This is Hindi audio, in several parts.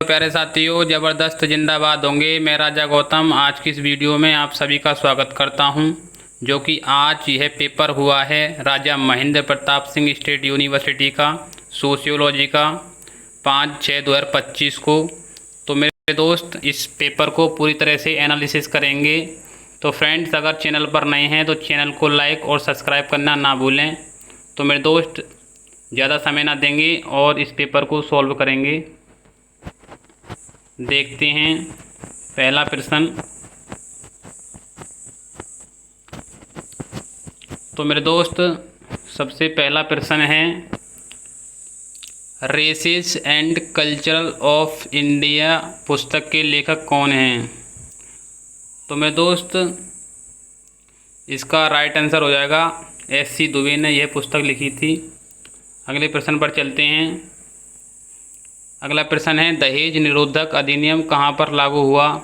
प्यारे साथियों, ज़बरदस्त जिंदाबाद होंगे। मैं राजा गौतम आज की इस वीडियो में आप सभी का स्वागत करता हूं, जो कि आज यह पेपर हुआ है राजा महेंद्र प्रताप सिंह स्टेट यूनिवर्सिटी का सोशियोलॉजी का 5/6/2025 को। तो मेरे दोस्त इस पेपर को पूरी तरह से एनालिसिस करेंगे। तो फ्रेंड्स, अगर चैनल पर नए हैं तो चैनल को लाइक और सब्सक्राइब करना ना भूलें। तो मेरे दोस्त ज़्यादा समय ना देंगे और इस पेपर को सॉल्व करेंगे। देखते हैं पहला प्रश्न। तो मेरे दोस्त सबसे पहला प्रश्न है, races and cultural of India पुस्तक के लेखक कौन हैं? तो मेरे दोस्त इसका राइट आंसर हो जाएगा S.C. दुबे ने यह पुस्तक लिखी थी। अगले प्रश्न पर चलते हैं। अगला प्रश्न है, दहेज निरोधक अधिनियम कहाँ पर लागू हुआ?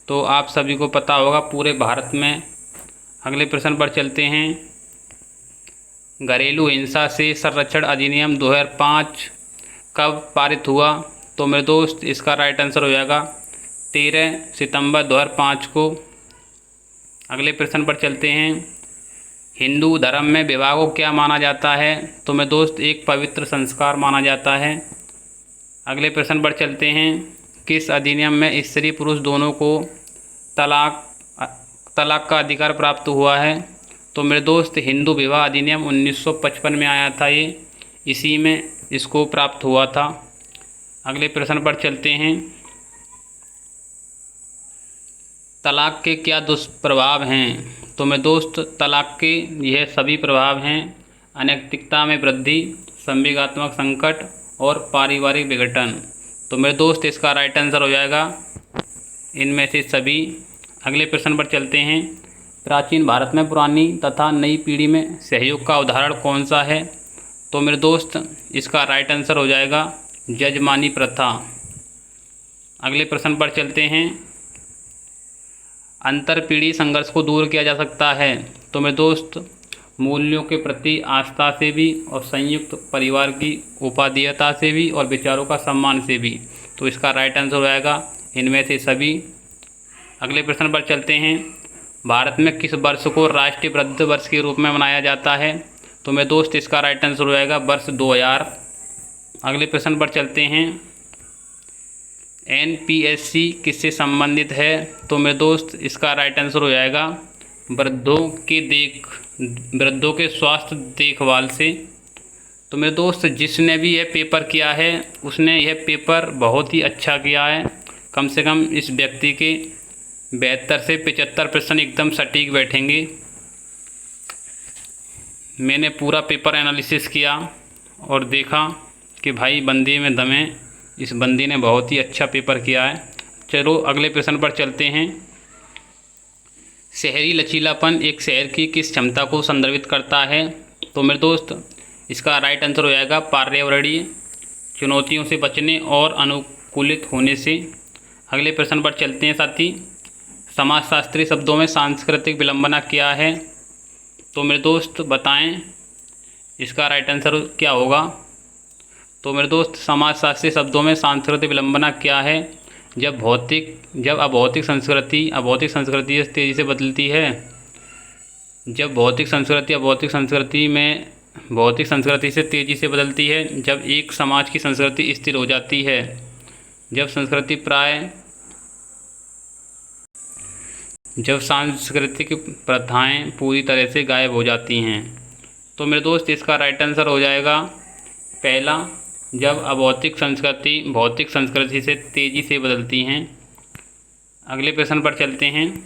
तो आप सभी को पता होगा, पूरे भारत में। अगले प्रश्न पर चलते हैं। घरेलू हिंसा से संरक्षण अधिनियम 2005 कब पारित हुआ? तो मेरे दोस्त इसका राइट आंसर हो जाएगा 13 सितंबर 2005 को। अगले प्रश्न पर चलते हैं। हिंदू धर्म में विवाह को क्या माना जाता है? तो मेरे दोस्त एक पवित्र संस्कार माना जाता है। अगले प्रश्न पर चलते हैं। किस अधिनियम में स्त्री पुरुष दोनों को तलाक का अधिकार प्राप्त हुआ है? तो मेरे दोस्त हिंदू विवाह अधिनियम 1955 में आया था, ये इसी में इसको प्राप्त हुआ था। अगले प्रश्न पर चलते हैं। तलाक के क्या दुष्प्रभाव हैं? तो मेरे दोस्त तलाक के यह सभी प्रभाव हैं, अनैतिकता में वृद्धि, संवेगात्मक संकट और पारिवारिक विघटन। तो मेरे दोस्त इसका राइट आंसर हो जाएगा इनमें से सभी। अगले प्रश्न पर चलते हैं। प्राचीन भारत में पुरानी तथा नई पीढ़ी में सहयोग का उदाहरण कौन सा है? तो मेरे दोस्त इसका राइट आंसर हो जाएगा जजमानी प्रथा। अगले प्रश्न पर चलते हैं। अंतर पीढ़ी संघर्ष को दूर किया जा सकता है? तो मेरे दोस्त मूल्यों के प्रति आस्था से भी और संयुक्त परिवार की उपादेयता से भी और विचारों का सम्मान से भी। तो इसका राइट आंसर हो जाएगा इनमें से सभी। अगले प्रश्न पर चलते हैं। भारत में किस वर्ष को राष्ट्रीय वृद्ध वर्ष के रूप में मनाया जाता है? तो मेरे दोस्त इसका राइट आंसर हो जाएगा वर्ष 2000। अगले प्रश्न पर चलते हैं। NPSC किससे संबंधित है? तो मेरे दोस्त इसका राइट आंसर हो जाएगा वृद्धों के स्वास्थ्य देखभाल से। तो मेरे दोस्त जिसने भी यह पेपर किया है उसने यह पेपर बहुत ही अच्छा किया है। कम से कम इस व्यक्ति के 72 से 75 प्रश्न एकदम सटीक बैठेंगे। मैंने पूरा पेपर एनालिसिस किया और देखा कि भाई बंदी में दम है, इस बंदी ने बहुत ही अच्छा पेपर किया है। चलो अगले प्रश्न पर चलते हैं। शहरी लचीलापन एक शहर की किस क्षमता को संदर्भित करता है? तो मेरे दोस्त इसका राइट आंसर हो जाएगा पर्यावरणीय चुनौतियों से बचने और अनुकूलित होने से। अगले प्रश्न पर चलते हैं साथी। समाजशास्त्री शब्दों में सांस्कृतिक विलंबना क्या है? तो मेरे दोस्त बताएं इसका राइट आंसर क्या होगा? तो मेरे दोस्त समाजशास्त्री शब्दों में सांस्कृतिक विलंबना क्या है? जब अभौतिक संस्कृति तेज़ी से बदलती है, जब भौतिक संस्कृति से तेज़ी से बदलती है, जब एक समाज की संस्कृति स्थिर हो जाती है, जब सांस्कृतिक प्रथाएं पूरी तरह से गायब हो जाती हैं। तो मेरे दोस्त इसका राइट आंसर हो जाएगा पहला, जब भौतिक संस्कृति से तेज़ी से बदलती हैं। अगले प्रश्न पर चलते हैं।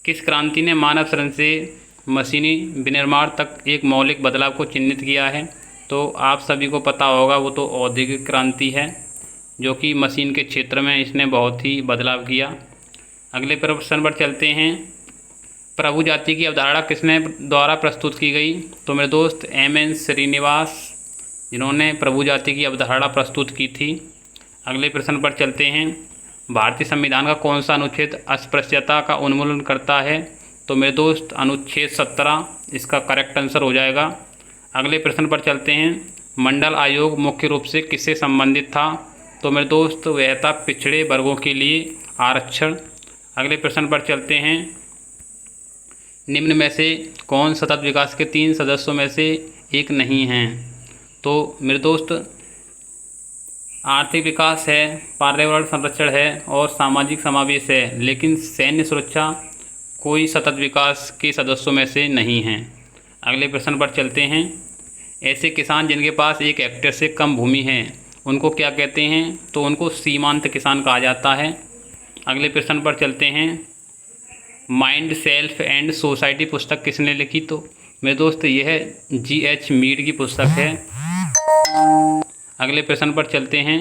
किस क्रांति ने मानव शरीर से मशीनी विनिर्माण तक एक मौलिक बदलाव को चिन्हित किया है? तो आप सभी को पता होगा, वो तो औद्योगिक क्रांति है, जो कि मशीन के क्षेत्र में इसने बहुत ही बदलाव किया। अगले प्रश्न पर चलते हैं। प्रभु जाति की अवधारणा किसने द्वारा प्रस्तुत की गई? तो मेरे दोस्त M.N. श्रीनिवास, जिन्होंने प्रभु जाति की अवधारणा प्रस्तुत की थी। अगले प्रश्न पर चलते हैं। भारतीय संविधान का कौन सा अनुच्छेद अस्पृश्यता का उन्मूलन करता है? तो मेरे दोस्त अनुच्छेद 17 इसका करेक्ट आंसर हो जाएगा। अगले प्रश्न पर चलते हैं। मंडल आयोग मुख्य रूप से किससे संबंधित था? तो मेरे दोस्त वह था पिछड़े वर्गों के लिए आरक्षण। अगले प्रश्न पर चलते हैं। निम्न में से कौन सतत विकास के 3 सदस्यों में से एक नहीं हैं? तो मेरे दोस्त आर्थिक विकास है, पर्यावरण संरक्षण है और सामाजिक समावेश है, लेकिन सैन्य सुरक्षा कोई सतत विकास के सदस्यों में से नहीं हैं। अगले प्रश्न पर चलते हैं। ऐसे किसान जिनके पास 1 हेक्टेयर से कम भूमि है उनको क्या कहते हैं? तो उनको सीमांत किसान कहा जाता है। अगले प्रश्न पर चलते हैं। माइंड सेल्फ एंड सोसाइटी पुस्तक किसने लिखी? तो मेरे दोस्त यह G.H. मीड की पुस्तक है। अगले प्रश्न पर चलते हैं।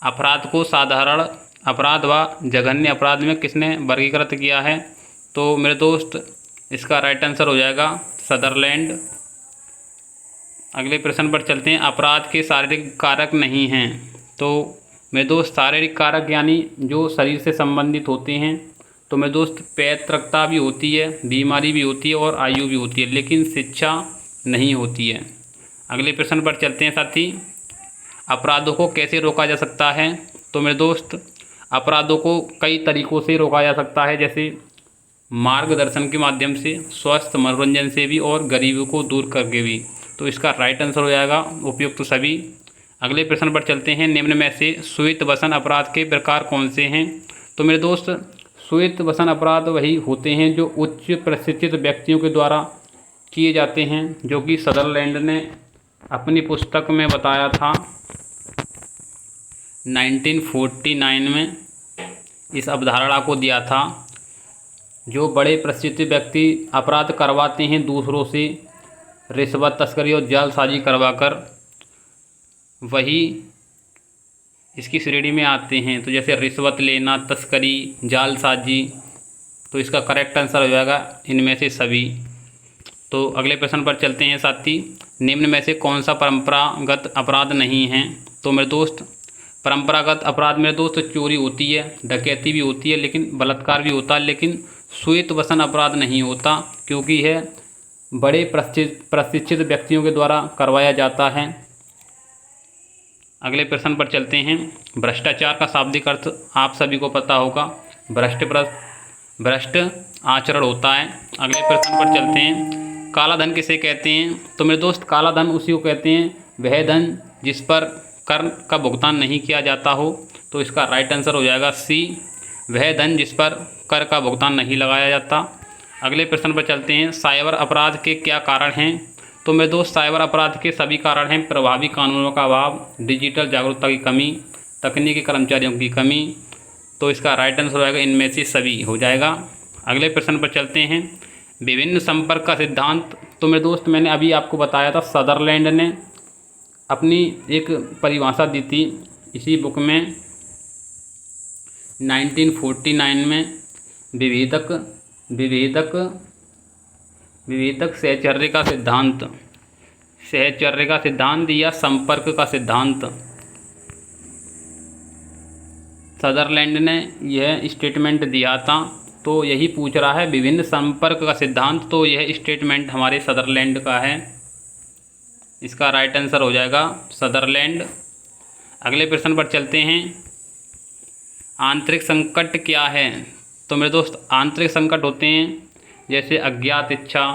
अपराध को साधारण अपराध व जघन्य अपराध में किसने वर्गीकृत किया है? तो मेरे दोस्त इसका राइट आंसर हो जाएगा सदरलैंड। अगले प्रश्न पर चलते हैं। अपराध के शारीरिक कारक नहीं हैं। तो मेरे दोस्त शारीरिक कारक यानी जो शरीर से संबंधित होते हैं, तो मेरे दोस्त पैतृकता भी होती है, बीमारी भी होती है और आयु भी होती है, लेकिन शिक्षा नहीं होती है। अगले प्रश्न पर चलते हैं साथी। अपराधों को कैसे रोका जा सकता है? तो मेरे दोस्त अपराधों को कई तरीक़ों से रोका जा सकता है, जैसे मार्गदर्शन के माध्यम से, स्वस्थ मनोरंजन से भी और गरीबी को दूर करके भी। तो इसका राइट आंसर हो जाएगा उपयुक्त सभी। अगले प्रश्न पर चलते हैं। निम्न में से श्वेत वसन अपराध के प्रकार कौन से हैं? तो मेरे दोस्त श्वेत वसन अपराध वही होते हैं जो उच्च प्रशिक्षित व्यक्तियों के द्वारा किए जाते हैं, जो कि सदरलैंड ने अपनी पुस्तक में बताया था 1949 में इस अवधारणा को दिया था। जो बड़े प्रशिक्षित व्यक्ति अपराध करवाते हैं दूसरों से, रिश्वत, तस्करी और जालसाजी करवाकर, वही इसकी श्रेणी में आते हैं। तो जैसे रिश्वत लेना, तस्करी, जालसाजी, तो इसका करेक्ट आंसर हो जाएगा इनमें से सभी। तो अगले प्रश्न पर चलते हैं साथी। निम्न में से कौन सा परंपरागत अपराध नहीं है? तो मेरे दोस्त परंपरागत अपराध मेरे दोस्त चोरी होती है, डकैती भी होती है, लेकिन बलात्कार भी होता है, लेकिन श्वेत वसन अपराध नहीं होता, क्योंकि यह बड़े प्रशिक्षित व्यक्तियों के द्वारा करवाया जाता है। अगले प्रश्न पर चलते हैं। भ्रष्टाचार का शाब्दिक अर्थ आप सभी को पता होगा, भ्रष्ट आचरण होता है। अगले प्रश्न पर चलते हैं। काला धन किसे कहते हैं? तो मेरे दोस्त काला धन उसी को कहते हैं वह धन जिस पर कर का भुगतान नहीं किया जाता हो। तो इसका राइट आंसर हो जाएगा सी, वह धन जिस पर कर का भुगतान नहीं लगाया जाता। अगले प्रश्न पर चलते हैं। साइबर अपराध के क्या कारण हैं? तो मेरे दोस्त साइबर अपराध के सभी कारण हैं। प्रभावी कानूनों का अभाव, डिजिटल जागरूकता की कमी, तकनीकी कर्मचारियों की कमी। तो इसका राइट आंसर हो जाएगा इनमें से सभी हो जाएगा। अगले प्रश्न पर चलते हैं। विभिन्न संपर्क का सिद्धांत, तो मेरे दोस्त मैंने अभी आपको बताया था सदरलैंड ने अपनी एक परिभाषा दी थी इसी बुक में 1949 में। विभेदक सहचर्य का सिद्धांत या संपर्क का सिद्धांत, सदरलैंड ने यह स्टेटमेंट दिया था। तो यही पूछ रहा है विभिन्न संपर्क का सिद्धांत, तो यह स्टेटमेंट हमारे सदरलैंड का है। इसका राइट आंसर हो जाएगा सदरलैंड। अगले प्रश्न पर चलते हैं। आंतरिक संकट क्या है? तो मेरे दोस्त आंतरिक संकट होते हैं जैसे अज्ञात इच्छा,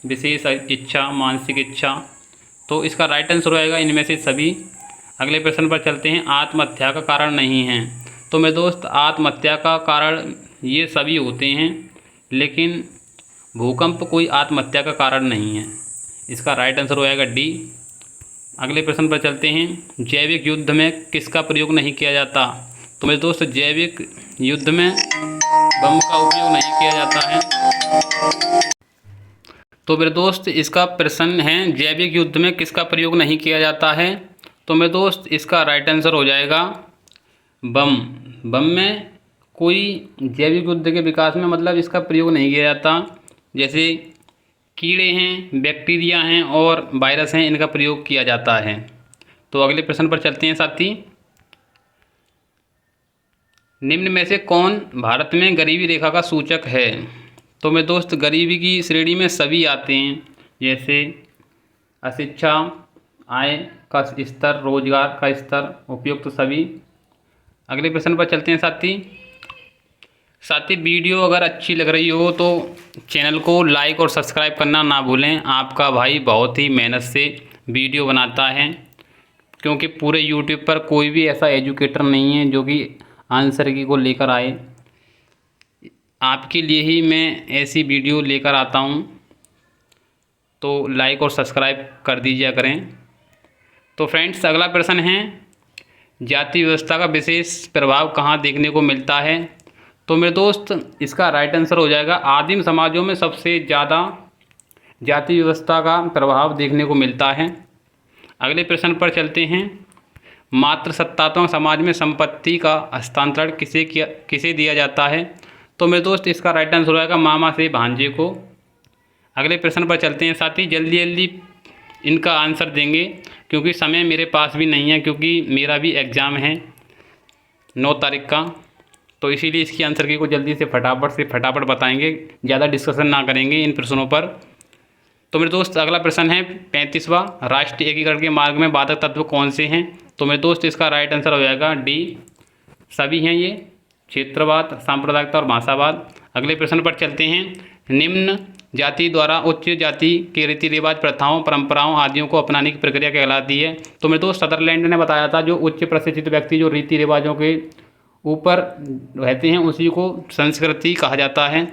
विशेष इच्छा, मानसिक इच्छा। तो इसका राइट आंसर हो जाएगा इनमें से सभी। अगले प्रश्न पर चलते हैं। आत्महत्या का कारण नहीं है? तो मेरे दोस्त आत्महत्या का कारण ये सभी होते हैं, लेकिन भूकंप कोई आत्महत्या का कारण नहीं है। इसका राइट आंसर हो जाएगा डी। अगले प्रश्न पर चलते हैं। जैविक युद्ध में किसका प्रयोग नहीं किया जाता? तो मेरे दोस्त जैविक युद्ध में बम का उपयोग नहीं किया जाता है। तो मेरे दोस्त इसका प्रश्न है जैविक युद्ध में किसका प्रयोग नहीं किया जाता है? तो मेरे दोस्त इसका राइट आंसर हो जाएगा बम में कोई जैविक युद्ध के विकास में मतलब इसका प्रयोग नहीं किया जाता। जैसे कीड़े हैं, बैक्टीरिया हैं और वायरस हैं, इनका प्रयोग किया जाता है। तो अगले प्रश्न पर चलते हैं साथी। निम्न में से कौन भारत में गरीबी रेखा का सूचक है? तो मेरे दोस्त गरीबी की श्रेणी में सभी आते हैं, जैसे अशिक्षा, आय का स्तर, रोजगार का स्तर, उपयुक्त सभी। अगले प्रश्न पर चलते हैं साथी वीडियो अगर अच्छी लग रही हो तो चैनल को लाइक और सब्सक्राइब करना ना भूलें। आपका भाई बहुत ही मेहनत से वीडियो बनाता है, क्योंकि पूरे यूट्यूब पर कोई भी ऐसा एजुकेटर नहीं है जो कि आंसर की को लेकर आए। आपके लिए ही मैं ऐसी वीडियो लेकर आता हूँ, तो लाइक और सब्सक्राइब कर दीजिए करें। तो फ्रेंड्स, अगला प्रश्न है, जाति व्यवस्था का विशेष प्रभाव कहाँ देखने को मिलता है? तो मेरे दोस्त, इसका राइट आंसर हो जाएगा आदिम समाजों में सबसे ज़्यादा जाति व्यवस्था का प्रभाव देखने को मिलता है। अगले प्रश्न पर चलते हैं, मातृसत्तात्मक समाज में संपत्ति का हस्तांतरण किसे दिया जाता है? तो मेरे दोस्त, इसका राइट आंसर हो जाएगा मामा से भांजे को। अगले प्रश्न पर चलते हैं साथी, जल्दी जल्दी इनका आंसर देंगे क्योंकि समय मेरे पास भी नहीं है, क्योंकि मेरा भी एग्ज़ाम है 9 तारीख का, तो इसीलिए इसकी आंसर की को जल्दी से फटाफट बताएंगे, ज़्यादा डिस्कशन ना करेंगे इन प्रश्नों पर। तो मेरे दोस्त, अगला प्रश्न है 35वां, राष्ट्रीय एकीकरण के मार्ग में बाधक तत्व कौन से हैं? तो मेरे दोस्त, इसका राइट आंसर हो जाएगा डी, सभी हैं ये, क्षेत्रवाद, सांप्रदायिकता और भाषावाद। अगले प्रश्न पर चलते हैं, निम्न जाति द्वारा उच्च जाति के रीति रिवाज, प्रथाओं, परंपराओं आदियों को अपनाने की प्रक्रिया कहलाती है? तो मेरे दोस्त, सदरलैंड ने बताया था जो उच्च प्रशिक्षित व्यक्ति जो रीति रिवाजों के ऊपर रहते हैं उसी को संस्कृति कहा जाता है।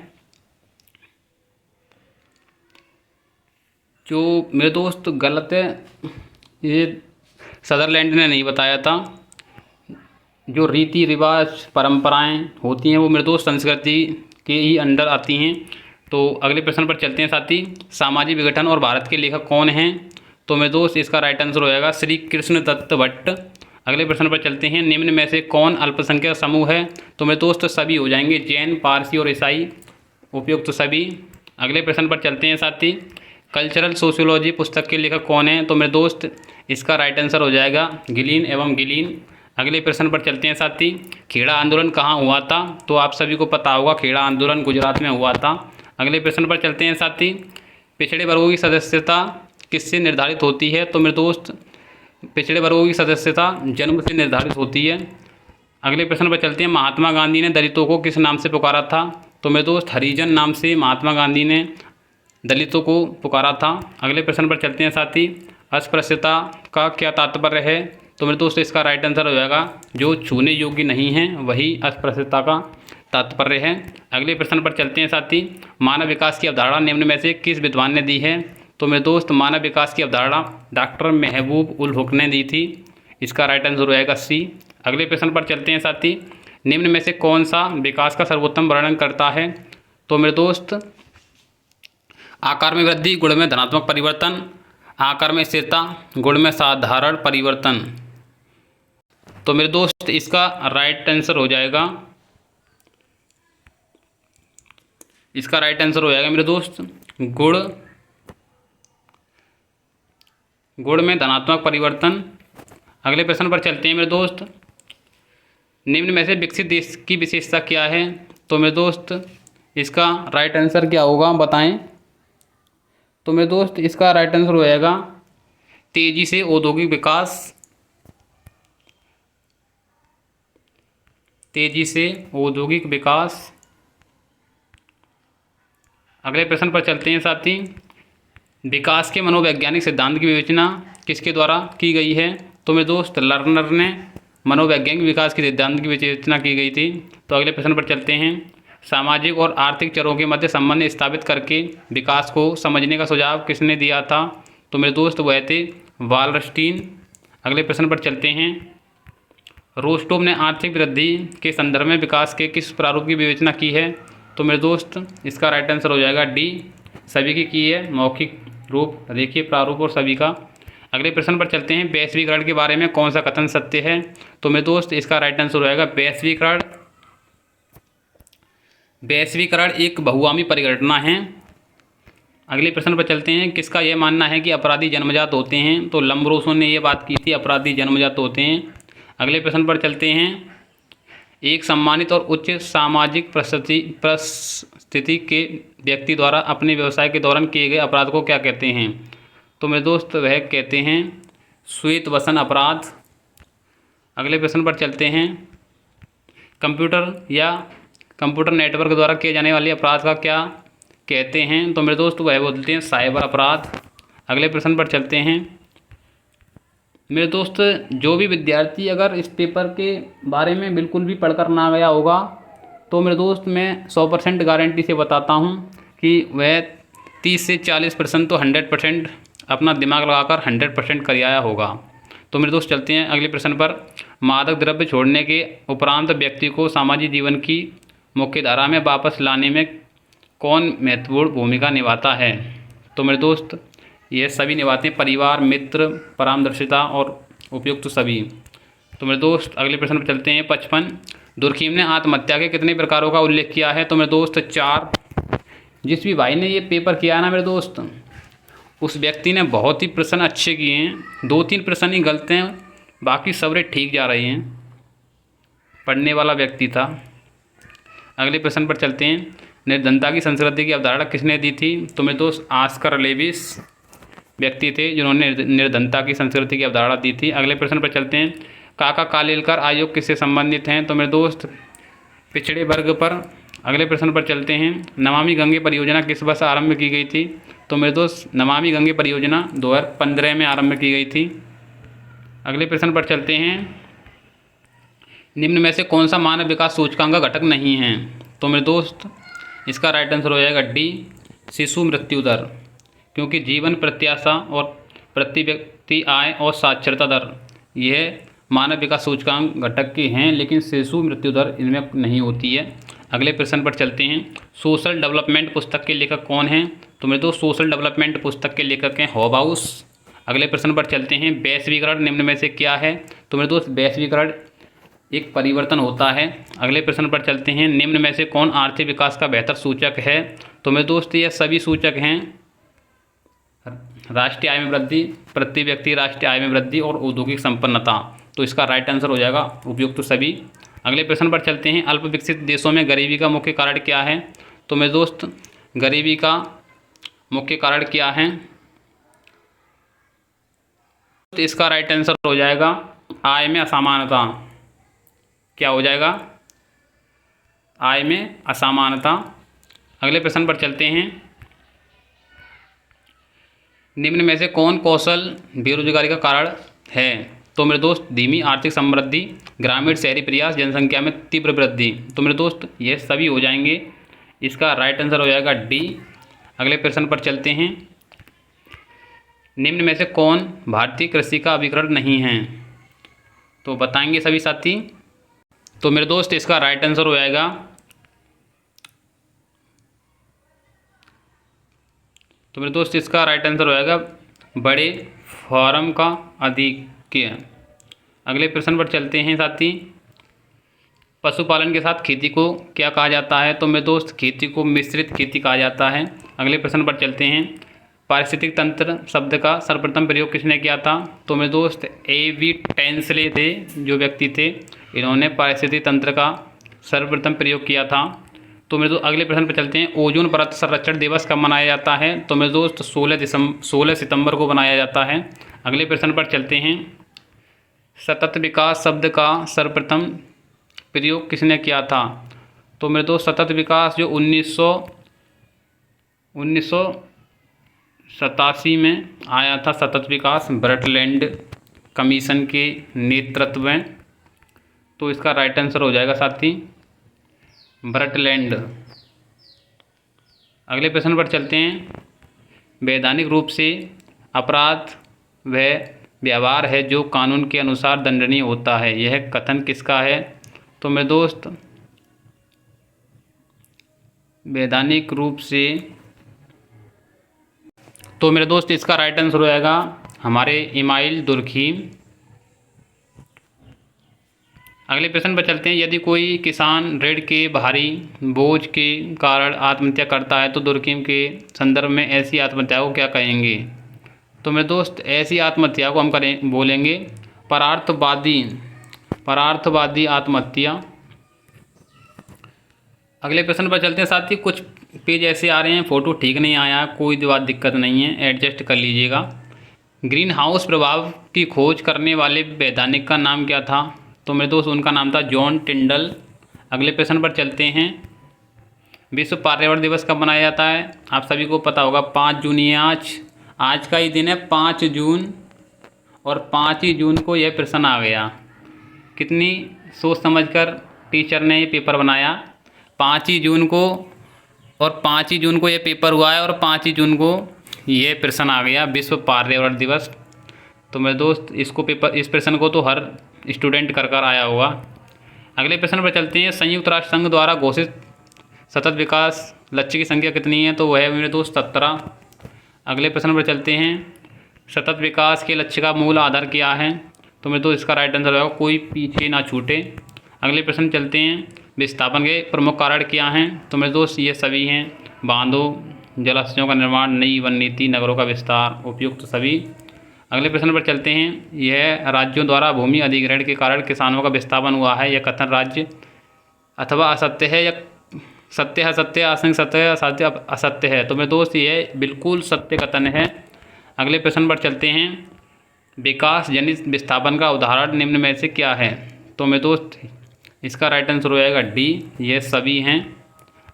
जो मेरे दोस्त गलत है, ये सदरलैंड ने नहीं बताया था। जो रीति रिवाज परंपराएं होती हैं वो मेरे दोस्त संस्कृति के ही अंडर आती हैं। तो अगले प्रश्न पर चलते हैं साथी, सामाजिक विघटन और भारत के लेखक कौन हैं? तो मेरे दोस्त, इसका राइट आंसर हो जाएगा श्री कृष्ण दत्त भट्ट। अगले प्रश्न पर चलते हैं, निम्न में से कौन अल्पसंख्यक समूह है? तो मेरे दोस्त, सभी हो जाएंगे, जैन, पारसी और ईसाई, उपयुक्त सभी। अगले प्रश्न पर चलते हैं साथी, कल्चरल सोशियोलॉजी पुस्तक के लेखक कौन हैं? तो मेरे दोस्त, इसका राइट आंसर हो जाएगा गिलीन एवं गिलीन। अगले प्रश्न पर चलते हैं साथी, खेड़ा आंदोलन कहाँ हुआ था? तो आप सभी को पता होगा, खेड़ा आंदोलन गुजरात में हुआ था। अगले प्रश्न पर चलते हैं साथी, पिछड़े वर्गों की सदस्यता किससे निर्धारित होती है? तो मेरे दोस्त, पिछड़े वर्गों की सदस्यता जन्म से निर्धारित होती है। अगले प्रश्न पर चलते हैं, महात्मा गांधी ने दलितों को किस नाम से पुकारा था? तो मेरे दोस्त, हरिजन नाम से महात्मा गांधी ने दलितों को पुकारा था। अगले प्रश्न पर चलते हैं साथी, अस्पृश्यता का क्या तात्पर्य है? तो मेरे दोस्त, इसका राइट आंसर हो जाएगा जो छूने योग्य नहीं है वही अस्पृश्यता का तात्पर्य है। अगले प्रश्न पर चलते हैं साथी, मानव विकास की अवधारणा निम्न में से किस विद्वान ने दी है? तो मेरे दोस्त, मानव विकास की अवधारणा डॉक्टर महबूब उल हुक ने दी थी। इसका राइट आंसर हो जाएगा सी। अगले प्रश्न पर चलते हैं साथी, निम्न में से कौन सा विकास का सर्वोत्तम वर्णन करता है? तो मेरे दोस्त, आकार में वृद्धि, गुण में धनात्मक परिवर्तन, आकार में स्थिरता, गुण में साधारण परिवर्तन। तो मेरे दोस्त, इसका राइट आंसर हो जाएगा मेरे दोस्त गुण में धनात्मक परिवर्तन। अगले प्रश्न पर चलते हैं मेरे दोस्त, निम्न में से विकसित देश की विशेषता क्या है? तो मेरे दोस्त, इसका राइट आंसर क्या होगा बताएं? तो मेरे दोस्त, इसका राइट आंसर हो जाएगा तेजी से औद्योगिक विकास। अगले प्रश्न पर चलते हैं साथी, विकास के मनोवैज्ञानिक सिद्धांत की विवेचना किसके द्वारा की गई है? तो मेरे दोस्त, लर्नर ने मनोवैज्ञानिक विकास के सिद्धांत की विवेचना की गई थी। तो अगले प्रश्न पर चलते हैं, सामाजिक और आर्थिक चरों के मध्य संबंध स्थापित करके विकास को समझने का सुझाव किसने दिया था? तो मेरे दोस्त, वह थे वालरस्टीन। अगले प्रश्न पर चलते हैं, रोस्टोव ने आर्थिक वृद्धि के संदर्भ में विकास के किस प्रारूप की विवेचना की है? तो मेरे दोस्त, इसका राइट आंसर हो जाएगा डी, सभी की है, मौखिक रूप, रेखीय प्रारूप और सभी का। अगले प्रश्न पर चलते हैं, वैश्वीकरण के बारे में कौन सा कथन सत्य है? तो मेरे दोस्त, इसका राइट आंसर हो जाएगा वैश्वीकरण एक बहुआमी परिघटना है। अगले प्रश्न पर चलते हैं, किसका यह मानना है कि अपराधी जन्मजात होते हैं? तो लम्ब्रोसो ने यह बात की थी, अपराधी जन्मजात होते हैं। अगले प्रश्न पर चलते हैं, एक सम्मानित और उच्च सामाजिक परिस्थिति के व्यक्ति द्वारा अपने व्यवसाय के दौरान किए गए अपराध को क्या कहते हैं? तो मेरे दोस्त, वह कहते हैं श्वेत वसन अपराध। अगले प्रश्न पर चलते हैं, कंप्यूटर या कंप्यूटर नेटवर्क द्वारा किए जाने वाले अपराध का क्या कहते हैं? तो मेरे दोस्त वह बोलते हैं साइबर अपराध। अगले प्रश्न पर चलते हैं मेरे दोस्त, जो भी विद्यार्थी अगर इस पेपर के बारे में बिल्कुल भी पढ़कर ना गया होगा तो मेरे दोस्त मैं 100% गारंटी से बताता हूँ कि वह 30 से 40% तो 100% अपना दिमाग लगाकर 100% कर आया होगा। तो मेरे दोस्त चलते हैं अगले प्रश्न पर, मादक द्रव्य छोड़ने के उपरांत व्यक्ति को सामाजिक जीवन की मुख्य धारा में वापस लाने में कौन महत्वपूर्ण भूमिका निभाता है? तो मेरे दोस्त ये सभी निभाते हैं, परिवार, मित्र, परामर्शिता और उपयुक्त सभी। तो मेरे दोस्त अगले प्रश्न पर चलते हैं 55, दुर्खीम ने आत्महत्या के कितने प्रकारों का उल्लेख किया है? तो मेरे दोस्त 4। जिस भी भाई ने ये पेपर किया है ना मेरे दोस्त, उस व्यक्ति ने बहुत ही प्रश्न अच्छे किए हैं, 2-3 प्रश्न ही गलत हैं, बाकी सब ठीक जा रही हैं। पढ़ने वाला व्यक्ति था। अगले प्रश्न पर चलते हैं, निर्धनता की संस्कृति की अवधारणा किसने दी थी? तो मेरे दोस्त ऑस्कर लेविस व्यक्ति थे जिन्होंने निर्धनता की संस्कृति की अवधारणा दी थी। अगले प्रश्न पर चलते हैं, काका कालेलकर आयोग किससे संबंधित हैं? तो मेरे दोस्त पिछड़े वर्ग पर। अगले प्रश्न पर चलते हैं, नमामि गंगे परियोजना किस वर्ष आरंभ की गई थी? तो मेरे दोस्त नमामि गंगे परियोजना 2015 में आरंभ की गई थी। अगले प्रश्न पर चलते हैं, निम्न में से कौन सा मानव विकास सूचकांक का घटक नहीं है? तो मेरे दोस्त इसका राइट आंसर हो जाएगा डी, शिशु मृत्यु दर, क्योंकि जीवन प्रत्याशा और प्रति व्यक्ति आय और साक्षरता दर यह मानव विकास सूचकांक घटक के हैं, लेकिन शिशु मृत्यु दर इनमें नहीं होती है। अगले प्रश्न पर चलते हैं, सोशल डेवलपमेंट पुस्तक के लेखक कौन हैं? तो मेरे दोस्त सोशल डेवलपमेंट पुस्तक के लेखक हैं हॉबाउस। अगले प्रश्न पर चलते हैं, वैश्वीकरण निम्न में से क्या है? तो मेरे दोस्त वैश्वीकरण एक परिवर्तन होता है। अगले प्रश्न पर चलते हैं, निम्न में से कौन आर्थिक विकास का बेहतर सूचक है? तो मेरे दोस्त ये सभी सूचक हैं, राष्ट्रीय आय में वृद्धि, प्रति व्यक्ति राष्ट्रीय आय में वृद्धि और औद्योगिक संपन्नता। तो इसका राइट आंसर हो जाएगा उपयुक्त सभी। अगले प्रश्न पर चलते हैं, अल्प विकसित देशों में गरीबी का मुख्य कारण क्या है? तो मेरे दोस्त गरीबी का मुख्य कारण क्या है? तो इसका राइट आंसर हो जाएगा आय में असमानता। क्या हो जाएगा? आय में असमानता। अगले प्रश्न पर चलते हैं, निम्न में से कौन कौशल बेरोजगारी का कारण है? तो मेरे दोस्त धीमी आर्थिक समृद्धि, ग्रामीण शहरी प्रयास, जनसंख्या में तीव्र वृद्धि। तो मेरे दोस्त ये सभी हो जाएंगे, इसका राइट आंसर हो जाएगा डी। अगले प्रश्न पर चलते हैं, निम्न में से कौन भारतीय कृषि का अभिकरण नहीं है? तो बताएंगे सभी साथी। तो मेरे दोस्त इसका राइट आंसर हो जाएगा बड़े फार्म का अधिक्य। अगले प्रश्न पर चलते हैं साथी, पशुपालन के साथ खेती को क्या कहा जाता है? तो मेरे दोस्त खेती को मिश्रित खेती कहा जाता है। अगले प्रश्न पर चलते हैं, पारिस्थितिक तंत्र शब्द का सर्वप्रथम प्रयोग किसने किया था? तो मेरे दोस्त A.V. टेंसले थे, जो व्यक्ति थे, इन्होंने पारिस्थितिक तंत्र का सर्वप्रथम प्रयोग किया था। तो मेरे दोस्त अगले प्रश्न पर चलते हैं, ओजोन परत संरक्षण दिवस कब मनाया जाता है? तो मेरे दोस्त 16 सितंबर को मनाया जाता है। अगले प्रश्न पर चलते हैं, सतत विकास शब्द का सर्वप्रथम प्रयोग किसने किया था? तो मेरे दोस्त सतत विकास जो 1987 में आया था, सतत विकास ब्रटलैंड कमीशन के नेतृत्व में। तो इसका राइट आंसर हो जाएगा साथी ब्रटलैंड। अगले प्रश्न पर चलते हैं, वैधानिक रूप से अपराध वह व्यवहार है जो कानून के अनुसार दंडनीय होता है, यह कथन किसका है? तो मेरे दोस्त वैधानिक रूप से, तो मेरे दोस्त इसका राइट आंसर हो जाएगा हमारे इमाइल दुर्खीम। अगले प्रश्न पर चलते हैं, यदि कोई किसान ऋण के भारी बोझ के कारण आत्महत्या करता है तो दुर्खीम के संदर्भ में ऐसी आत्महत्या को क्या कहेंगे? तो मेरे दोस्त ऐसी आत्महत्या को हम बोलेंगे परार्थवादी आत्महत्या। अगले प्रश्न पर चलते हैं साथी, कुछ पेज ऐसे आ रहे हैं, फ़ोटो ठीक नहीं आया, कोई दिक्कत नहीं है, एडजस्ट कर लीजिएगा। ग्रीन हाउस प्रभाव की खोज करने वाले वैज्ञानिक का नाम क्या था? तो मेरे दोस्त उनका नाम था जॉन टिंडल। अगले प्रश्न पर चलते हैं। विश्व पर्यावरण दिवस कब मनाया जाता है? आप सभी को पता होगा 5 जून ही है आज का ही दिन है 5 जून, और 5 ही जून को यह प्रश्न आ गया। कितनी सोच समझकर टीचर ने ये पेपर बनाया। 5 ही जून को, और 5 ही जून को ये पेपर हुआ है, और 5 ही जून को ये प्रश्न आ गया, विश्व पर्यावरण दिवस। तो मेरे दोस्त इस प्रश्न को तो हर स्टूडेंट कर आया होगा। अगले प्रश्न पर चलते हैं। संयुक्त राष्ट्र संघ द्वारा घोषित सतत विकास लक्ष्य की संख्या कितनी है? तो वह है मेरे दोस्त 17। अगले प्रश्न पर चलते हैं। सतत विकास के लक्ष्य का मूल आधार क्या है? तो मेरे दोस्त इसका राइट आंसर होगा कोई पीछे ना छूटे। अगले प्रश्न चलते हैं। विस्थापन के प्रमुख कारण क्या हैं? तो मेरे दोस्त ये सभी हैं, बांधों, जलाशयों का निर्माण, नई वन नीति, नगरों का विस्तार, उपयुक्त सभी। अगले प्रश्न पर चलते हैं। यह राज्यों द्वारा भूमि अधिग्रहण के कारण किसानों का विस्थापन हुआ है, यह कथन राज्य अथवा असत्य है, या सत्य है, सत्य, आशंक सत्य है, असत्य असत्य है? तो मेरे दोस्त ये बिल्कुल सत्य कथन है। अगले प्रश्न पर चलते हैं। विकास जनित विस्थापन का उदाहरण निम्न में से क्या है? तो मेरे दोस्त इसका राइट आंसर हो जाएगा डी, ये सभी हैं।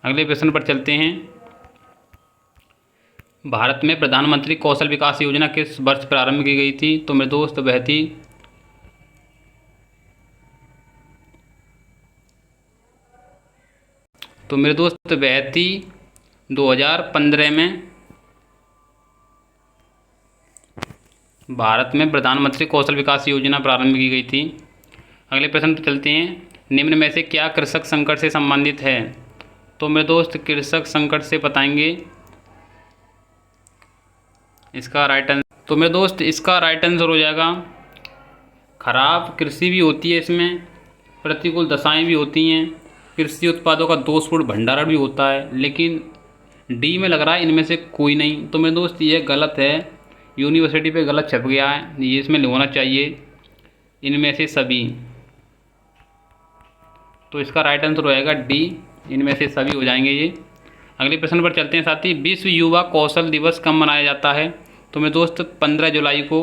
अगले प्रश्न पर चलते हैं। भारत में प्रधानमंत्री कौशल विकास योजना किस वर्ष प्रारंभ की गई थी? तो मेरे दोस्त वह थी 2015 में भारत में प्रधानमंत्री कौशल विकास योजना प्रारंभ की गई थी। अगले प्रश्न पर चलते हैं। निम्न में से क्या कृषक संकट से संबंधित है? तो मेरे दोस्त कृषक संकट से बताएंगे इसका राइट आंसर। तो मेरे दोस्त इसका राइट आंसर हो जाएगा खराब कृषि भी होती है, इसमें प्रतिकूल दशाएं भी होती हैं, कृषि उत्पादों का दोषपूर्ण भंडारण भी होता है, लेकिन डी में लग रहा है इनमें से कोई नहीं। तो मेरे दोस्त ये गलत है, यूनिवर्सिटी पे गलत छप गया है, ये इसमें होना चाहिए इनमें से सभी। तो इसका राइट आंसर हो जाएगा डी, इनमें से सभी हो जाएंगे ये। अगले प्रश्न पर चलते हैं साथी। विश्व युवा कौशल दिवस कब मनाया जाता है? तो मेरे दोस्त 15 जुलाई को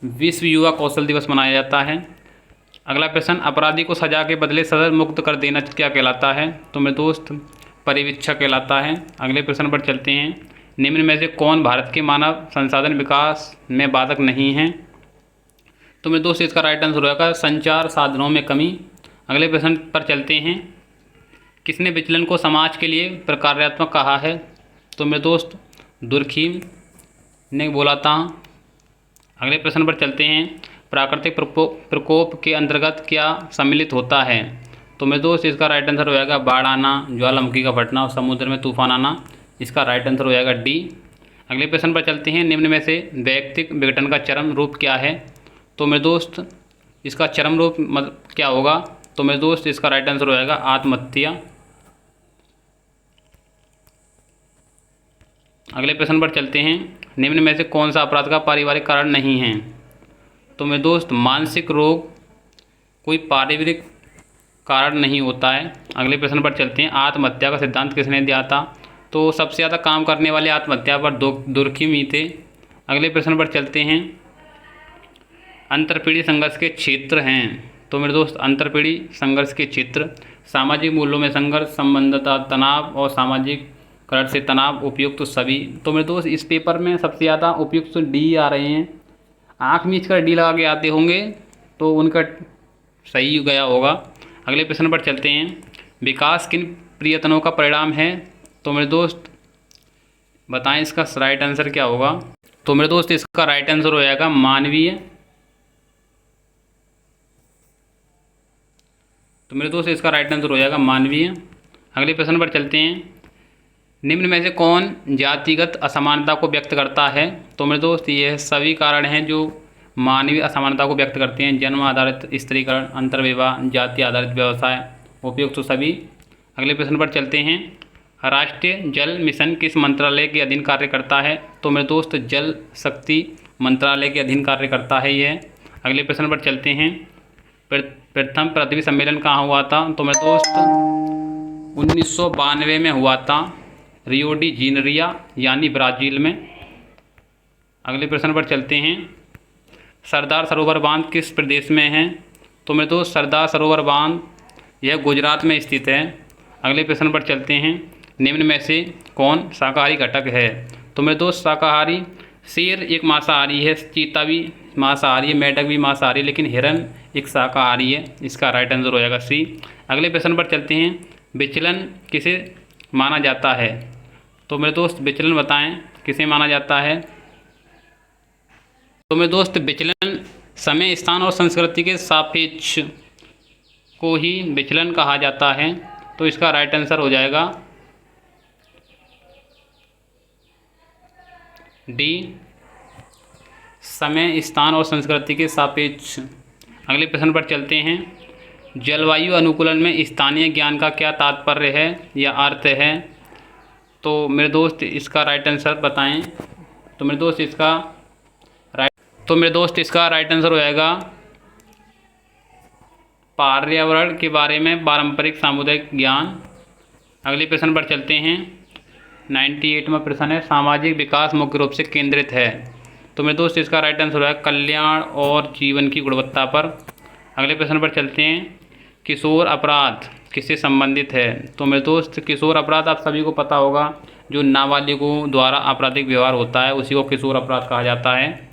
विश्व युवा कौशल दिवस मनाया जाता है। अगला प्रश्न। अपराधी को सजा के बदले सजा मुक्त कर देना क्या कहलाता है? तो मेरे दोस्त परिवीक्षा कहलाता है। अगले प्रश्न पर चलते हैं। निम्न में से कौन भारत के मानव संसाधन विकास में बाधक नहीं है? तो मेरे दोस्त इसका राइट आंसर होगा संचार साधनों में कमी। अगले प्रश्न पर चलते हैं। किसने विचलन को समाज के लिए प्रकार्यात्मक कहा है? तो मेरे दोस्त दुर्खीम ने बोला था। अगले प्रश्न पर चलते हैं। प्राकृतिक प्रकोप के अंतर्गत क्या सम्मिलित होता है? तो मेरे दोस्त इसका राइट आंसर हो जाएगा बाढ़ आना, ज्वालामुखी का फटना और समुद्र में तूफान आना। इसका राइट आंसर हो जाएगा डी। अगले प्रश्न पर चलते हैं। निम्न में से वैयक्तिक विघटन का चरम रूप क्या है? तो मेरे दोस्त इसका चरम रूप क्या होगा? तो मेरे दोस्त इसका राइट आंसर हो जाएगा आत्महत्या। अगले प्रश्न पर चलते हैं। निम्न में से कौन सा अपराध का पारिवारिक कारण नहीं है? तो मेरे दोस्त मानसिक रोग कोई पारिवारिक कारण नहीं होता है। अगले प्रश्न पर चलते हैं। आत्महत्या का सिद्धांत किसने दिया था? तो सबसे ज़्यादा काम करने वाले आत्महत्या पर दुर्खीम ही थे। अगले प्रश्न पर चलते हैं। अंतरपीढ़ी संघर्ष के क्षेत्र हैं। तो मेरे दोस्त अंतरपीढ़ी संघर्ष के क्षेत्र सामाजिक मूल्यों में संघर्ष, संबंधता, तनाव और सामाजिक करण से तनाव, उपयुक्त सभी। तो मेरे दोस्त इस पेपर में सबसे ज़्यादा उपयुक्त डी आ रहे हैं। आँख मीच कर डी लगा के आते होंगे तो उनका सही गया होगा। अगले प्रश्न पर चलते हैं। विकास किन प्रयत्नों का परिणाम है? तो मेरे दोस्त बताएं इसका राइट आंसर क्या होगा? तो मेरे दोस्त इसका राइट आंसर हो जाएगा मानवीय। तो मेरे दोस्त इसका राइट आंसर हो जाएगा मानवीय। अगले प्रश्न पर चलते हैं। निम्न में से कौन जातिगत असमानता को व्यक्त करता है? तो मेरे दोस्त ये सभी कारण हैं जो मानवीय असमानता को व्यक्त करते हैं। जन्म आधारित स्त्रीकरण, अंतर्विवाह, जाति आधारित व्यवसाय, उपयुक्त सभी। अगले प्रश्न पर चलते हैं। राष्ट्रीय जल मिशन किस मंत्रालय के अधीन कार्य करता है? तो मेरे दोस्त जल शक्ति मंत्रालय के अधीन कार्य करता है यह। अगले प्रश्न पर चलते हैं। प्रथम पृथ्वी सम्मेलन कहाँ हुआ था? तो मेरे दोस्त 1992 में हुआ था, रियो डी जेनेरियो यानी ब्राज़ील में। अगले प्रश्न पर चलते हैं। सरदार सरोवर बांध किस प्रदेश में है? तो मेरे दोस्त सरदार सरोवर बांध यह गुजरात में स्थित है। अगले प्रश्न पर चलते हैं। निम्न में से कौन शाकाहारी घटक है? तो मेरे दोस्त शाकाहारी शेर एक मांसाहारी है, चीता भी मांसाहारी है, मेंढक भी मांसाहारी है, लेकिन हिरन एक शाकाहारी है। इसका राइट आंसर हो जाएगा सी। अगले प्रश्न पर चलते हैं। विचलन किसे माना जाता है? तो मेरे दोस्त विचलन बताएं किसे माना जाता है? तो मेरे दोस्त विचलन समय, स्थान और संस्कृति के सापेक्ष को ही विचलन कहा जाता है। तो इसका राइट आंसर हो जाएगा डी, समय, स्थान और संस्कृति के सापेक्ष। अगले प्रश्न पर चलते हैं। जलवायु अनुकूलन में स्थानीय ज्ञान का क्या तात्पर्य है या अर्थ है? तो मेरे दोस्त इसका राइट आंसर बताएं। तो मेरे दोस्त इसका राइट आंसर हो जाएगा पर्यावरण के बारे में पारंपरिक सामुदायिक ज्ञान। अगले प्रश्न पर चलते हैं। 98वां प्रश्न है। सामाजिक विकास मुख्य रूप से केंद्रित है। तो मेरे दोस्त इसका राइट आंसर है कल्याण और जीवन की गुणवत्ता पर। अगले प्रश्न पर चलते हैं। किशोर अपराध किससे संबंधित है? तो मेरे दोस्त किशोर अपराध आप सभी को पता होगा, जो नाबालिगों द्वारा आपराधिक व्यवहार होता है उसी को किशोर अपराध कहा जाता है।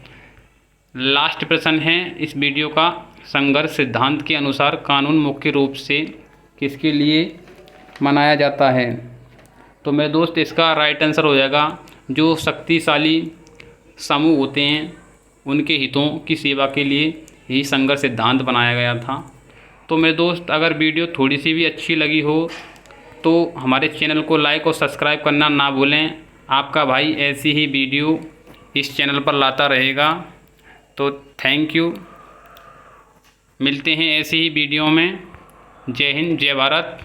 लास्ट प्रश्न है इस वीडियो का। संघर्ष सिद्धांत के अनुसार कानून मुख्य रूप से किसके लिए मनाया जाता है? तो मेरे दोस्त इसका राइट आंसर हो जाएगा जो शक्तिशाली समूह होते हैं उनके हितों की सेवा के लिए यही संघर्ष सिद्धांत बनाया गया था। तो मेरे दोस्त अगर वीडियो थोड़ी सी भी अच्छी लगी हो तो हमारे चैनल को लाइक और सब्सक्राइब करना ना भूलें। आपका भाई ऐसी ही वीडियो इस चैनल पर लाता रहेगा। तो थैंक यू, मिलते हैं ऐसी ही वीडियो में। जय हिंद, जय भारत।